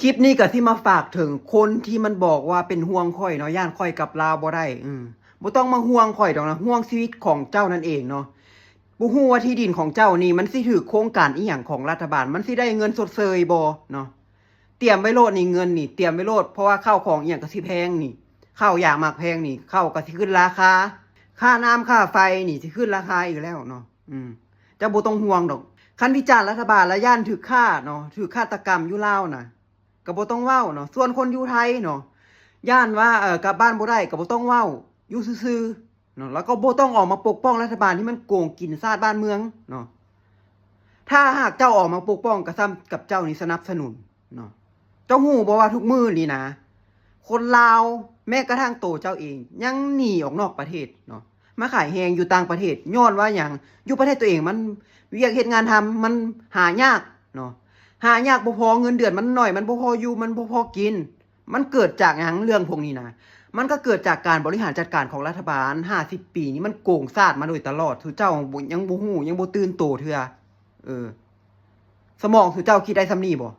คลิปนี้ก็ที่มาฝากถึงคนที่มันบอกว่าเป็นห่วงข่อยเนาะย่านข่อยกับลาวบ่ได้บ่ต้องมาห่วงข่อยดอกนะห่วงชีวิตของเจ้านั่นเองเนาะบ่ฮู้ว่าที่ดินของเจ้านี่มันสิถูกโครงการอีหยังของรัฐบาลมันสิได้เงินสดเซยบ่เนาะเตรียมไว้โลดนี่เงินนี่เตรียมไว้โลดเพราะว่าข้าวของอีหยังก็สิแพงนี่ข้าวอย่างมากแพงนี่ข้าวก็สิขึ้นราคาค่าน้ำค่าไฟนี่สิขึ้นราคาอีกแล้วเนาะเจ้าบ่ต้องห่วงดอกคันวิจารณ์รัฐบาลและย่านถูกฆ่าเนาะถูกฆาตกรรมอยู่ลาวน่ะก็บ่ต้องเว้าเนาะส่วนคนอยู่ไทยเนาะย่านว่ากลับบ้านบ่ได้ก็บ่ต้องเว้าอยู่ซื่อๆเนาะแล้วก็บ่ต้องออกมาปกป้องรัฐบาลที่มันโกงกินชาติบ้านเมืองเนาะถ้าหากเจ้าออกมาปกป้องก็ซ้ำกับเจ้านี่สนับสนุนเนาะเจ้าฮู้บ่ว่าทุกมื้อนี่นะคนลาวแม้กระทั่งโตเจ้าเองยังหนีออกนอกประเทศเนาะมาขายแฮงอยู่ต่างประเทศย้อนว่าหยังอยู่ประเทศตัวเองมันเวียกเฮ็ดงานทำมันหายากเนาะหายากบ่พอเงินเดือนมันน้อยมันบ่พออยู่มันบ่พอกินมันเกิดจากหยังเรื่องพวกนี้นะมันก็เกิดจากการบริหารจัดการของรัฐบาล50ปีนี้มันโกงชาติมาโดยตลอดคือเจ้ายังบ่ฮู้ยังบ่ตื่นโตเทื่อสมองคือเจ้าคิดได้ส่ำนี้บ่